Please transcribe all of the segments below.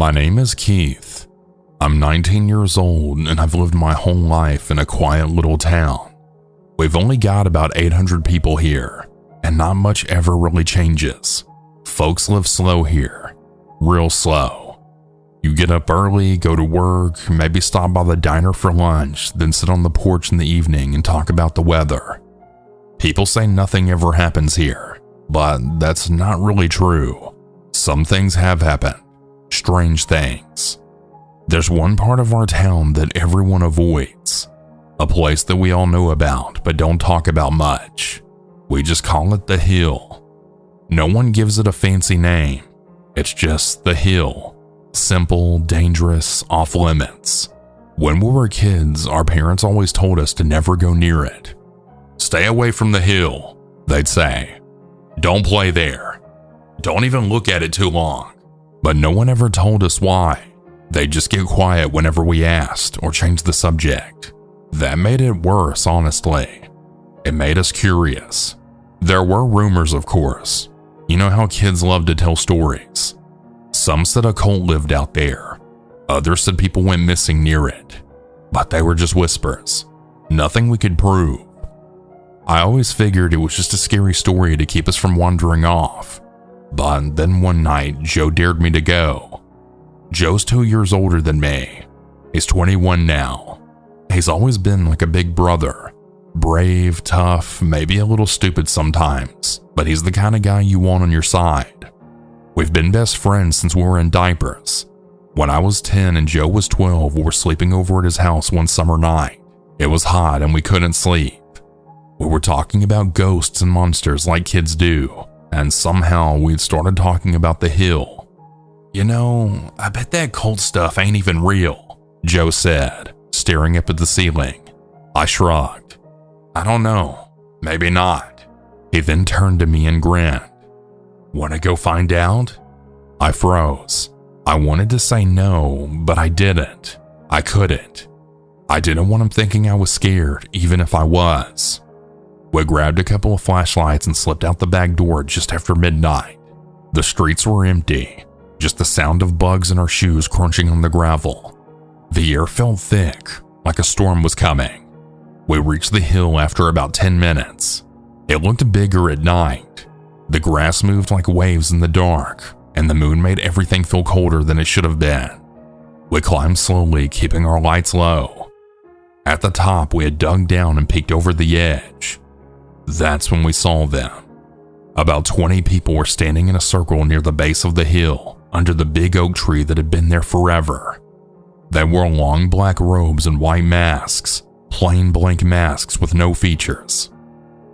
My name is Keith. I'm 19 years old and I've lived my whole life in a quiet little town. We've only got about 800 people here, and not much ever really changes. Folks live slow here, real slow. You get up early, go to work, maybe stop by the diner for lunch, then sit on the porch in the evening and talk about the weather. People say nothing ever happens here, but that's not really true. Some things have happened. Strange things. There's one part of our town that everyone avoids, a place that we all know about but don't talk about much. We just call it the Hill. No one gives it a fancy name. It's just the Hill. Simple, dangerous, off limits. When we were kids, our parents always told us to never go near it. Stay away from the Hill, they'd say. Don't play there. Don't even look at it too long. But no one ever told us why. They'd just get quiet whenever we asked or changed the subject. That made it worse, honestly. It made us curious. There were rumors, of course. You know how kids love to tell stories. Some said a cult lived out there. Others said people went missing near it. But they were just whispers. Nothing we could prove. I always figured it was just a scary story to keep us from wandering off. But then one night, Joe dared me to go. Joe's 2 years older than me. He's 21 now. He's always been like a big brother. Brave, tough, maybe a little stupid sometimes, but he's the kind of guy you want on your side. We've been best friends since we were in diapers. When I was 10 and Joe was 12, we were sleeping over at his house one summer night. It was hot and we couldn't sleep. We were talking about ghosts and monsters like kids do. And somehow we'd started talking about the Hill. You know, I bet that cult stuff ain't even real, Joe said, staring up at the ceiling. I shrugged. I don't know, maybe not. He then turned to me and grinned. Want to go find out? I froze. I wanted to say no, but I didn't. I couldn't. I didn't want him thinking I was scared, even if I was. We grabbed a couple of flashlights and slipped out the back door just after midnight. The streets were empty, just the sound of bugs in our shoes crunching on the gravel. The air felt thick, like a storm was coming. We reached the Hill after about 10 minutes. It looked bigger at night. The grass moved like waves in the dark, and the moon made everything feel colder than it should have been. We climbed slowly, keeping our lights low. At the top, we had dug down and peeked over the edge. That's when we saw them. About 20 people were standing in a circle near the base of the hill, under the big oak tree that had been there forever. They wore long black robes and white masks, plain blank masks with no features.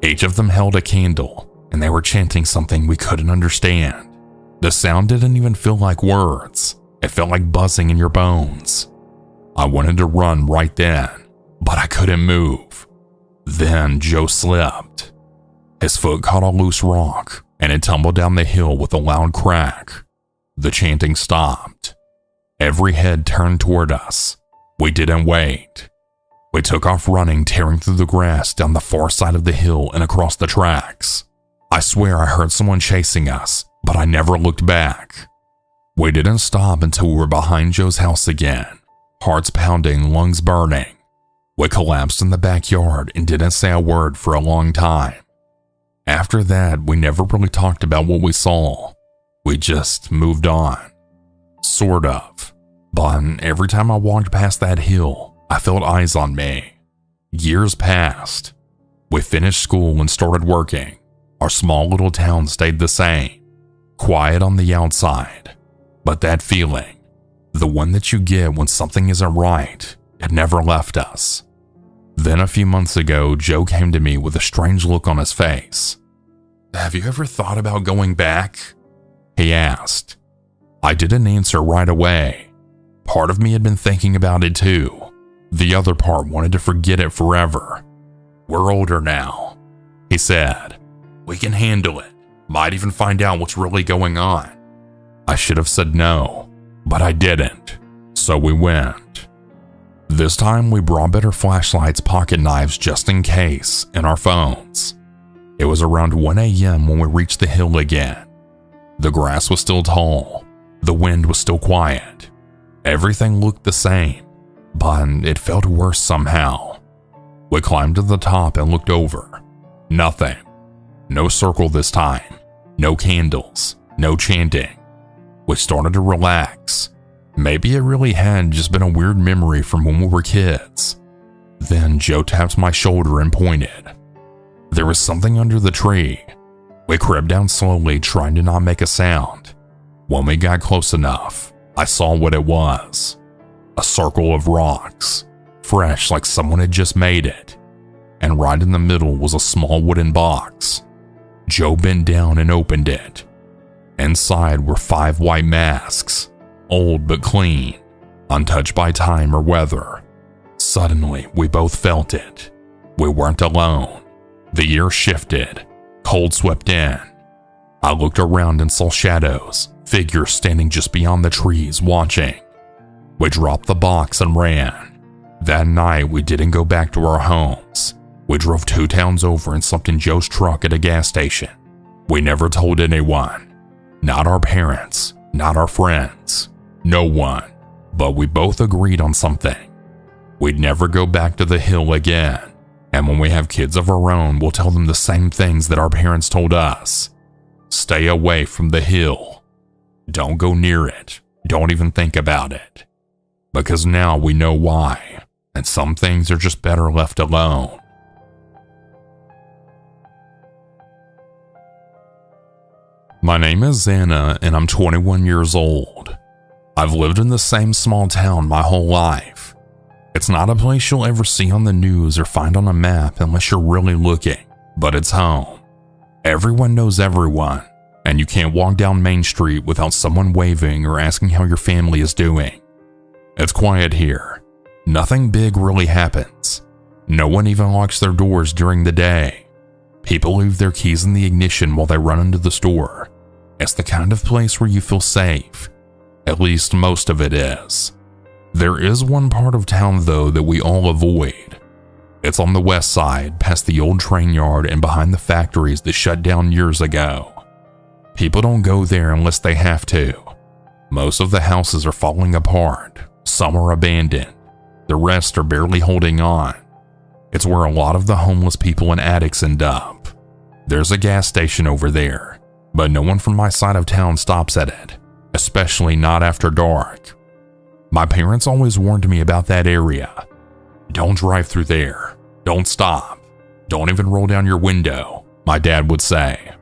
Each of them held a candle, and they were chanting something we couldn't understand. The sound didn't even feel like words. It felt like buzzing in your bones. I wanted to run right then, but I couldn't move. Then Joe slipped. His foot caught a loose rock, and it tumbled down the hill with a loud crack. The chanting stopped. Every head turned toward us. We didn't wait. We took off running, tearing through the grass down the far side of the hill and across the tracks. I swear I heard someone chasing us, but I never looked back. We didn't stop until we were behind Joe's house again, hearts pounding, lungs burning. We collapsed in the backyard and didn't say a word for a long time. After that, we never really talked about what we saw. We just moved on. Sort of. But every time I walked past that hill, I felt eyes on me. Years passed. We finished school and started working. Our small little town stayed the same. Quiet on the outside. But that feeling, the one that you get when something isn't right, it never left us. Then a few months ago, Joe came to me with a strange look on his face. Have you ever thought about going back? He asked. I didn't answer right away. Part of me had been thinking about it too. The other part wanted to forget it forever. We're older now, he said. We can handle it. Might even find out what's really going on. I should have said no, but I didn't. So we went. This time we brought better flashlights, pocket knives just in case, and our phones. It was around 1 a.m. when we reached the hill again. The grass was still tall. The wind was still quiet. Everything looked the same, but it felt worse somehow. We climbed to the top and looked over. Nothing. No circle this time. No candles. No chanting. We started to relax. Maybe it really had just been a weird memory from when we were kids. Then Joe tapped my shoulder and pointed. There was something under the tree. We crept down slowly, trying to not make a sound. When we got close enough, I saw what it was. A circle of rocks, fresh like someone had just made it. And right in the middle was a small wooden box. Joe bent down and opened it. Inside were 5 white masks, old but clean, untouched by time or weather. Suddenly, we both felt it. We weren't alone. The air shifted. Cold swept in. I looked around and saw shadows, figures standing just beyond the trees watching. We dropped the box and ran. That night, we didn't go back to our homes. We drove 2 towns over and slept in Joe's truck at a gas station. We never told anyone. Not our parents, not our friends, no one. But we both agreed on something. We'd never go back to the hill again. And when we have kids of our own, we'll tell them the same things that our parents told us. Stay away from the hill. Don't go near it. Don't even think about it. Because now we know why. And some things are just better left alone. My name is Xana and I'm 21 years old. I've lived in the same small town my whole life. It's not a place you'll ever see on the news or find on a map unless you're really looking, but it's home. Everyone knows everyone, and you can't walk down Main Street without someone waving or asking how your family is doing. It's quiet here. Nothing big really happens. No one even locks their doors during the day. People leave their keys in the ignition while they run into the store. It's the kind of place where you feel safe. At least most of it is. There is one part of town though that we all avoid. It's on the west side, past the old train yard and behind the factories that shut down years ago. People don't go there unless they have to. Most of the houses are falling apart. Some are abandoned. The rest are barely holding on. It's where a lot of the homeless people and addicts end up. There's a gas station over there, but no one from my side of town stops at it, especially not after dark. My parents always warned me about that area. Don't drive through there. Don't stop. Don't even roll down your window, my dad would say.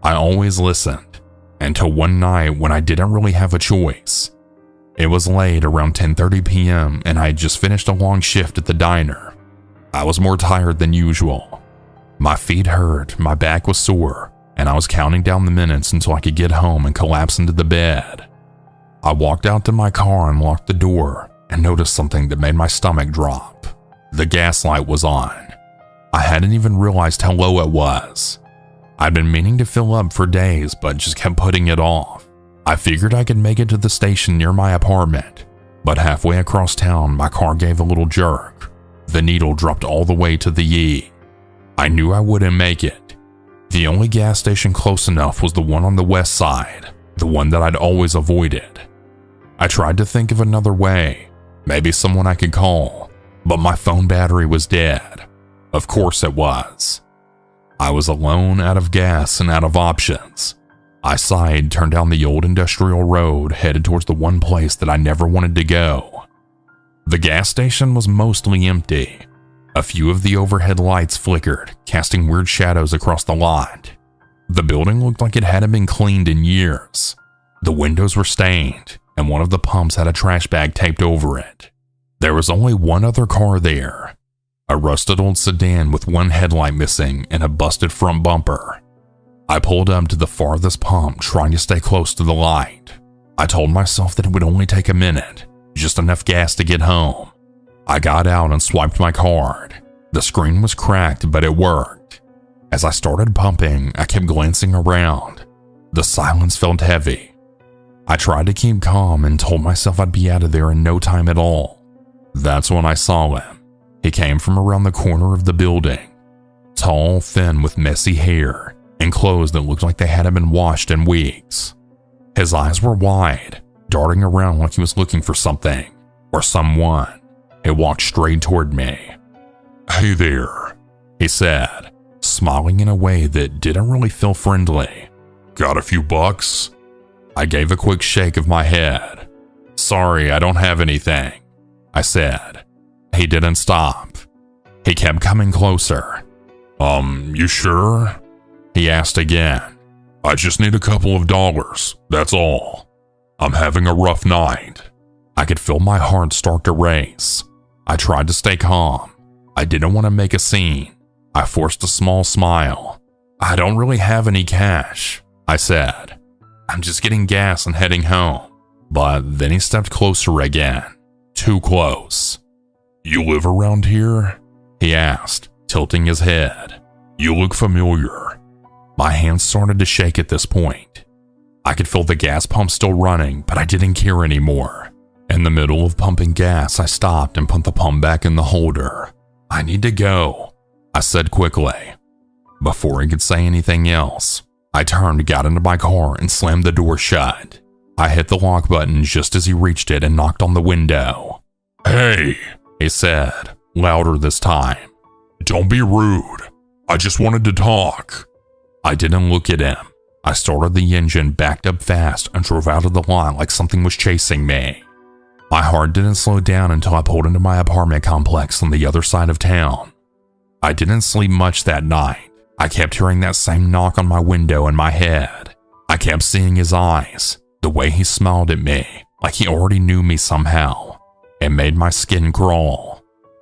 I always listened, until one night when I didn't really have a choice. It was late, around 10:30 p.m., and I had just finished a long shift at the diner. I was more tired than usual. My feet hurt, my back was sore, and I was counting down the minutes until I could get home and collapse into the bed. I walked out to my car and locked the door and noticed something that made my stomach drop. The gas light was on. I hadn't even realized how low it was. I'd been meaning to fill up for days, but just kept putting it off. I figured I could make it to the station near my apartment, but halfway across town, my car gave a little jerk. The needle dropped all the way to the E. I knew I wouldn't make it. The only gas station close enough was the one on the west side, the one that I'd always avoided. I tried to think of another way, maybe someone I could call, but my phone battery was dead. Of course it was. I was alone, out of gas, and out of options. I sighed, turned down the old industrial road, headed towards the one place that I never wanted to go. The gas station was mostly empty. A few of the overhead lights flickered, casting weird shadows across the lot. The building looked like it hadn't been cleaned in years. The windows were stained, and one of the pumps had a trash bag taped over it. There was only one other car there, a rusted old sedan with one headlight missing and a busted front bumper. I pulled up to the farthest pump, trying to stay close to the light. I told myself that it would only take a minute, just enough gas to get home. I got out and swiped my card. The screen was cracked, but it worked. As I started pumping, I kept glancing around. The silence felt heavy. I tried to keep calm and told myself I'd be out of there in no time at all. That's when I saw him. He came from around the corner of the building. Tall, thin, with messy hair, and clothes that looked like they hadn't been washed in weeks. His eyes were wide, darting around like he was looking for something or someone. He walked straight toward me. "Hey there," he said, smiling in a way that didn't really feel friendly. "Got a few bucks?" I gave a quick shake of my head. "Sorry, I don't have anything," I said. He didn't stop. He kept coming closer. You sure?" he asked again. "I just need a couple of dollars, that's all. I'm having a rough night." I could feel my heart start to race. I tried to stay calm. I didn't want to make a scene. I forced a small smile. "I don't really have any cash," I said. "I'm just getting gas and heading home." But then he stepped closer again. Too close. "You live around here?" he asked, tilting his head. "You look familiar." My hands started to shake at this point. I could feel the gas pump still running, but I didn't care anymore. In the middle of pumping gas, I stopped and put the pump back in the holder. "I need to go," I said quickly. Before he could say anything else, I turned, got into my car, and slammed the door shut. I hit the lock button just as he reached it and knocked on the window. "Hey," he said, louder this time. "Don't be rude. I just wanted to talk." I didn't look at him. I started the engine, backed up fast, and drove out of the lot like something was chasing me. My heart didn't slow down until I pulled into my apartment complex on the other side of town. I didn't sleep much that night. I kept hearing that same knock on my window in my head. I kept seeing his eyes, the way he smiled at me, like he already knew me somehow. It made my skin crawl.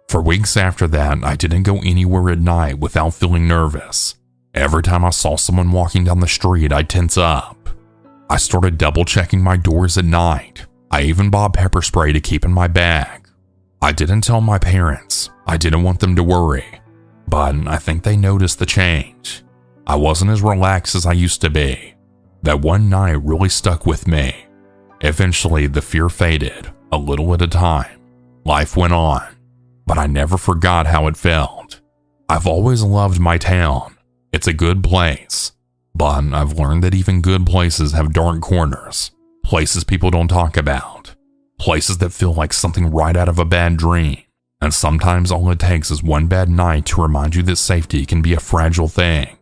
For weeks after that, I didn't go anywhere at night without feeling nervous. Every time I saw someone walking down the street, I'd tense up. I started double-checking my doors at night. I even bought pepper spray to keep in my bag. I didn't tell my parents. I didn't want them to worry. But I think they noticed the change. I wasn't as relaxed as I used to be. That one night really stuck with me. Eventually, the fear faded, a little at a time. Life went on, but I never forgot how it felt. I've always loved my town. It's a good place, but I've learned that even good places have dark corners. Places people don't talk about. Places that feel like something right out of a bad dream. And sometimes all it takes is one bad night to remind you that safety can be a fragile thing.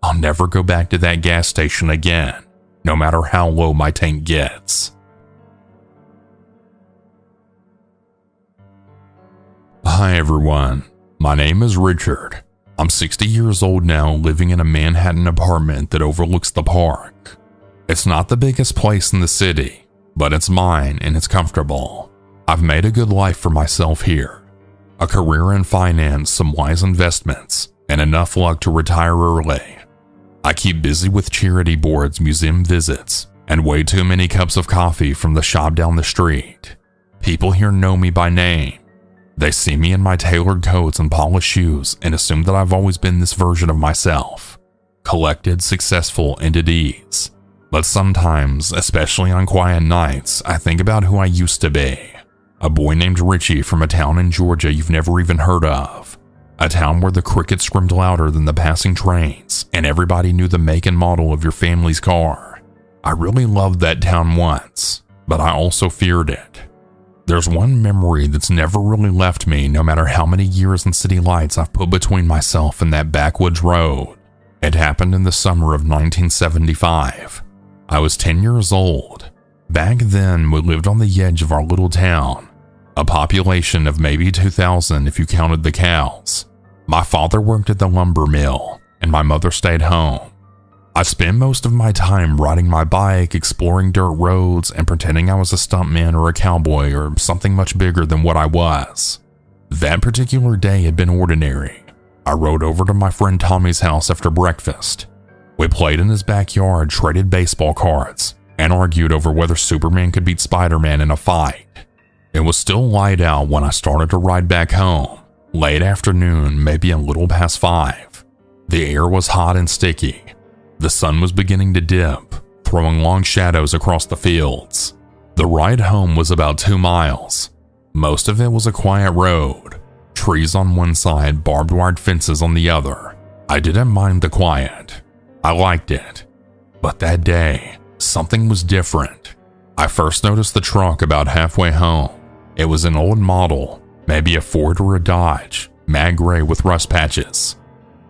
I'll never go back to that gas station again, no matter how low my tank gets. Hi everyone, my name is Richard. I'm 60 years old now, living in a Manhattan apartment that overlooks the park. It's not the biggest place in the city, but it's mine and it's comfortable. I've made a good life for myself here. A career in finance, some wise investments, and enough luck to retire early. I keep busy with charity boards, museum visits, and way too many cups of coffee from the shop down the street. People here know me by name. They see me in my tailored coats and polished shoes and assume that I've always been this version of myself. Collected, successful, and at ease. But sometimes, especially on quiet nights, I think about who I used to be. A boy named Richie from a town in Georgia you've never even heard of. A town where the crickets screamed louder than the passing trains, and everybody knew the make and model of your family's car. I really loved that town once, but I also feared it. There's one memory that's never really left me, no matter how many years and city lights I've put between myself and that backwoods road. It happened in the summer of 1975. I was 10 years old. Back then, we lived on the edge of our little town. A population of maybe 2,000 if you counted the cows. My father worked at the lumber mill, and my mother stayed home. I spent most of my time riding my bike, exploring dirt roads, and pretending I was a stuntman or a cowboy or something much bigger than what I was. That particular day had been ordinary. I rode over to my friend Tommy's house after breakfast. We played in his backyard, traded baseball cards, and argued over whether Superman could beat Spider-Man in a fight. It was still light out when I started to ride back home. Late afternoon, maybe a little past 5. The air was hot and sticky. The sun was beginning to dip, throwing long shadows across the fields. The ride home was about 2 miles. Most of it was a quiet road. Trees on one side, barbed wire fences on the other. I didn't mind the quiet. I liked it. But that day, something was different. I first noticed the truck about halfway home. It was an old model, maybe a Ford or a Dodge, matte gray with rust patches.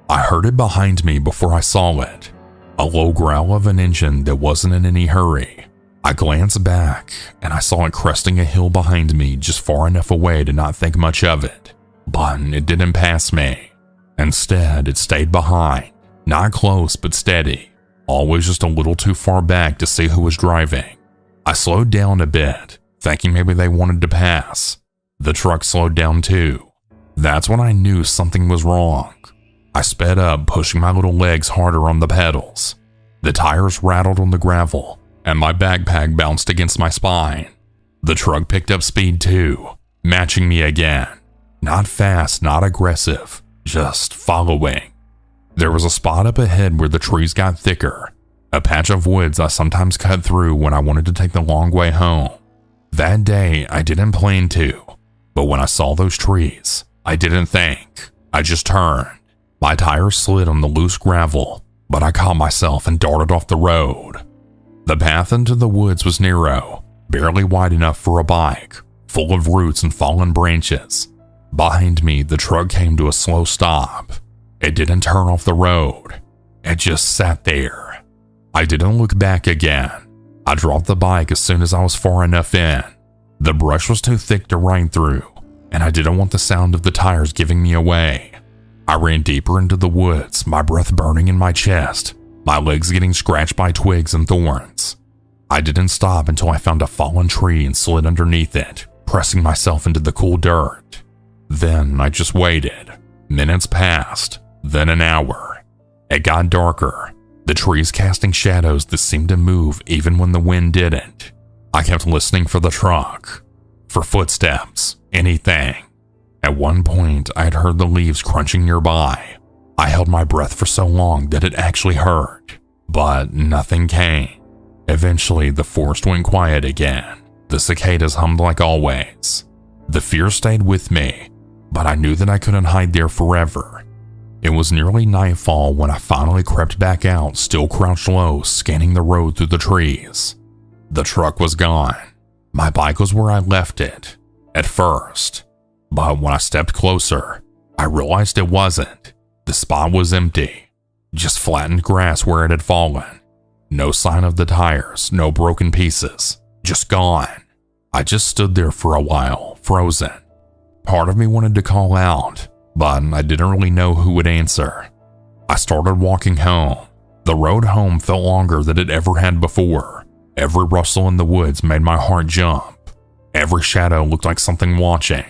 I heard it behind me before I saw it, a low growl of an engine that wasn't in any hurry. I glanced back and I saw it cresting a hill behind me just far enough away to not think much of it, but it didn't pass me. Instead, it stayed behind, not close but steady, always just a little too far back to see who was driving. I slowed down a bit, thinking maybe they wanted to pass. The truck slowed down too. That's when I knew something was wrong. I sped up, pushing my little legs harder on the pedals. The tires rattled on the gravel, and my backpack bounced against my spine. The truck picked up speed too, matching me again. Not fast, not aggressive, just following. There was a spot up ahead where the trees got thicker, a patch of woods I sometimes cut through when I wanted to take the long way home. That day, I didn't plan to, but when I saw those trees, I didn't think. I just turned. My tires slid on the loose gravel, but I caught myself and darted off the road. The path into the woods was narrow, barely wide enough for a bike, full of roots and fallen branches. Behind me, the truck came to a slow stop. It didn't turn off the road. It just sat there. I didn't look back again. I dropped the bike as soon as I was far enough in. The brush was too thick to ride through, and I didn't want the sound of the tires giving me away. I ran deeper into the woods, my breath burning in my chest, my legs getting scratched by twigs and thorns. I didn't stop until I found a fallen tree and slid underneath it, pressing myself into the cool dirt. Then I just waited. Minutes passed, then an hour. It got darker, the trees casting shadows that seemed to move even when the wind didn't. I kept listening for the truck, for footsteps, anything. At one point, I had heard the leaves crunching nearby. I held my breath for so long that it actually hurt, but nothing came. Eventually, the forest went quiet again. The cicadas hummed like always. The fear stayed with me, but I knew that I couldn't hide there forever. It was nearly nightfall when I finally crept back out, still crouched low, scanning the road through the trees. The truck was gone. My bike was where I left it, at first. But when I stepped closer, I realized it wasn't. The spot was empty, just flattened grass where it had fallen. No sign of the tires, no broken pieces, just gone. I just stood there for a while, frozen. Part of me wanted to call out, but I didn't really know who would answer. I started walking home. The road home felt longer than it ever had before. Every rustle in the woods made my heart jump. Every shadow looked like something watching.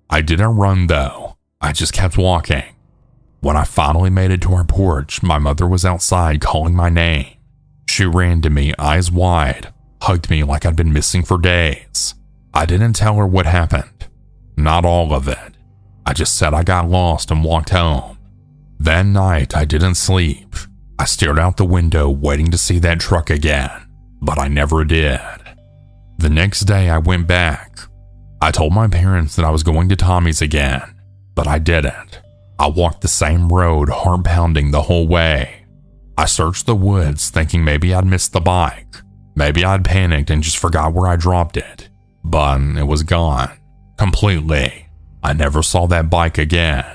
I didn't run though, I just kept walking. When I finally made it to our porch, my mother was outside calling my name. She ran to me, eyes wide, hugged me like I'd been missing for days. I didn't tell her what happened, not all of it. I just said I got lost and walked home. That night, I didn't sleep. I stared out the window waiting to see that truck again, but I never did. The next day, I went back. I told my parents that I was going to Tommy's again, but I didn't. I walked the same road, heart pounding the whole way. I searched the woods thinking maybe I'd missed the bike. Maybe I'd panicked and just forgot where I dropped it, but it was gone, completely. I never saw that bike again.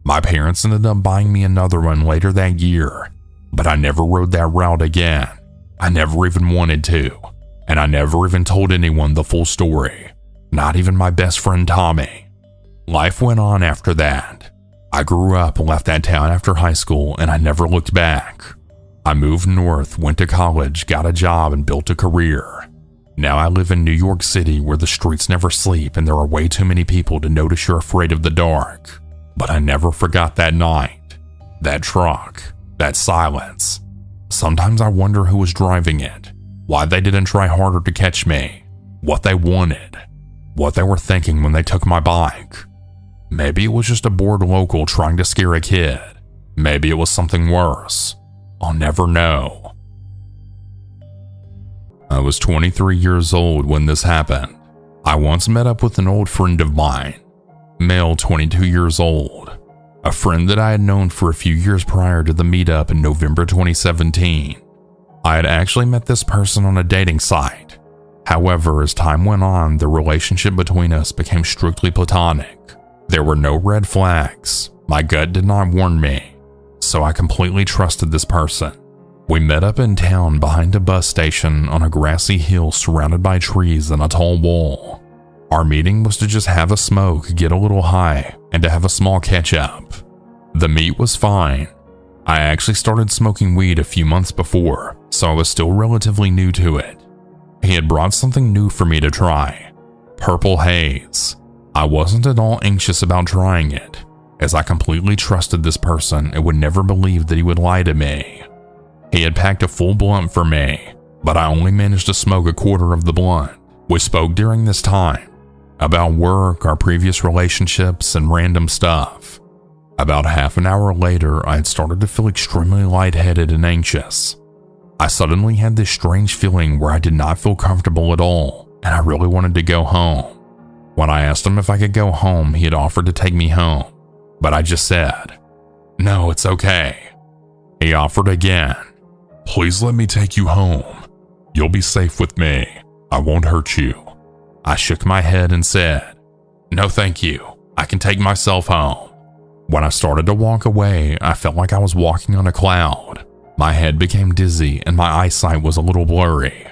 My parents ended up buying me another one later that year, but I never rode that route again. I never even wanted to, and I never even told anyone the full story, not even my best friend Tommy. Life went on after that. I grew up and left that town after high school, and I never looked back. I moved north, went to college, got a job, and built a career. Now I live in New York City where the streets never sleep and there are way too many people to notice you're afraid of the dark. But I never forgot that night, that truck, that silence. Sometimes I wonder who was driving it, why they didn't try harder to catch me, what they wanted, what they were thinking when they took my bike. Maybe it was just a bored local trying to scare a kid. Maybe it was something worse. I'll never know. I was 23 years old when this happened. I once met up with an old friend of mine, male 22 years old, a friend that I had known for a few years prior to the meetup in November 2017. I had actually met this person on a dating site. However, as time went on, the relationship between us became strictly platonic. There were no red flags. My gut did not warn me, so I completely trusted this person. We met up in town behind a bus station on a grassy hill surrounded by trees and a tall wall. Our meeting was to just have a smoke, get a little high, and to have a small catch-up. The meet was fine. I actually started smoking weed a few months before, so I was still relatively new to it. He had brought something new for me to try, purple haze. I wasn't at all anxious about trying it, as I completely trusted this person and would never believe that he would lie to me. He had packed a full blunt for me, but I only managed to smoke a quarter of the blunt. We spoke during this time about work, our previous relationships, and random stuff. About half an hour later, I had started to feel extremely lightheaded and anxious. I suddenly had this strange feeling where I did not feel comfortable at all, and I really wanted to go home. When I asked him if I could go home, he had offered to take me home, but I just said, "No, it's okay." He offered again, "Please let me take you home. You'll be safe with me. I won't hurt you." I shook my head and said, "No, thank you. I can take myself home." When I started to walk away, I felt like I was walking on a cloud. My head became dizzy and my eyesight was a little blurry.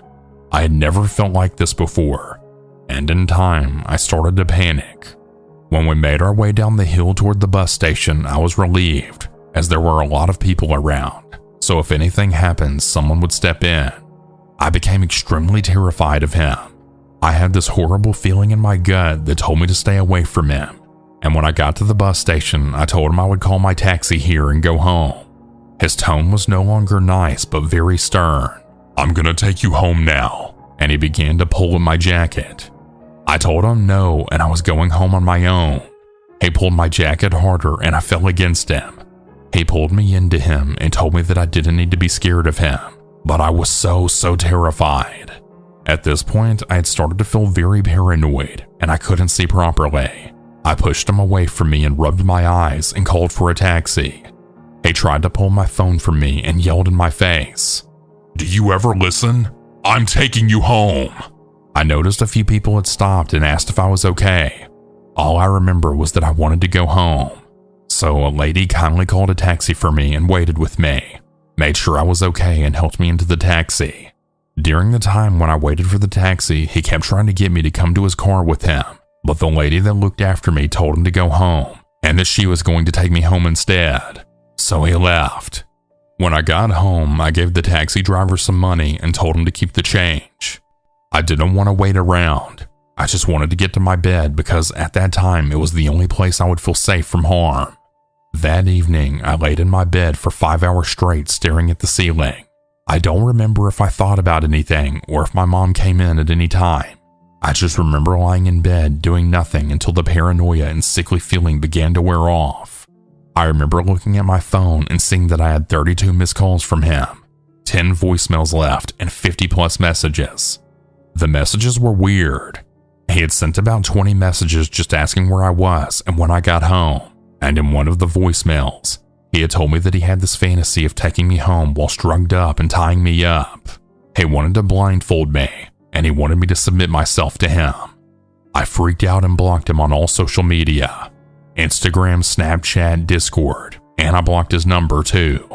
I had never felt like this before, and in time, I started to panic. When we made our way down the hill toward the bus station, I was relieved, as there were a lot of people around, so if anything happened, someone would step in. I became extremely terrified of him. I had this horrible feeling in my gut that told me to stay away from him. And when I got to the bus station, I told him I would call my taxi here and go home. His tone was no longer nice, but very stern. "I'm gonna take you home now," and he began to pull at my jacket. I told him no, and I was going home on my own. He pulled my jacket harder, and I fell against him. He pulled me into him and told me that I didn't need to be scared of him, but I was so terrified. At this point, I had started to feel very paranoid, and I couldn't see properly. I pushed him away from me and rubbed my eyes and called for a taxi. He tried to pull my phone from me and yelled in my face, "Do you ever listen? I'm taking you home." I noticed a few people had stopped and asked if I was okay. All I remember was that I wanted to go home. So a lady kindly called a taxi for me and waited with me, made sure I was okay and helped me into the taxi. During the time when I waited for the taxi, he kept trying to get me to come to his car with him. But the lady that looked after me told him to go home and that she was going to take me home instead. So he left. When I got home, I gave the taxi driver some money and told him to keep the change. I didn't want to wait around. I just wanted to get to my bed because at that time it was the only place I would feel safe from harm. That evening, I laid in my bed for 5 hours straight staring at the ceiling. I don't remember if I thought about anything or if my mom came in at any time. I just remember lying in bed doing nothing until the paranoia and sickly feeling began to wear off. I remember looking at my phone and seeing that I had 32 missed calls from him, 10 voicemails left, and 50 plus messages. The messages were weird. He had sent about 20 messages just asking where I was and when I got home, and in one of the voicemails, he had told me that he had this fantasy of taking me home while drugged up and tying me up. He wanted to blindfold me, and he wanted me to submit myself to him. I freaked out and blocked him on all social media, Instagram, Snapchat, Discord, and I blocked his number too.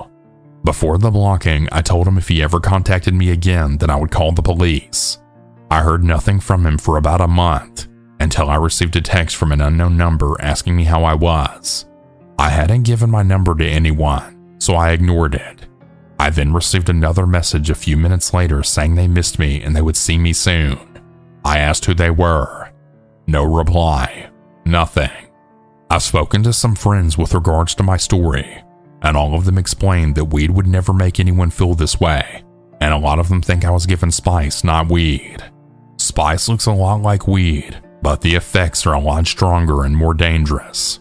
Before the blocking, I told him if he ever contacted me again, then I would call the police. I heard nothing from him for about a month, until I received a text from an unknown number asking me how I was. I hadn't given my number to anyone, so I ignored it. I then received another message a few minutes later saying they missed me and they would see me soon. I asked who they were. No reply. Nothing. I've spoken to some friends with regards to my story, and all of them explained that weed would never make anyone feel this way, and a lot of them think I was given spice, not weed. Spice looks a lot like weed, but the effects are a lot stronger and more dangerous.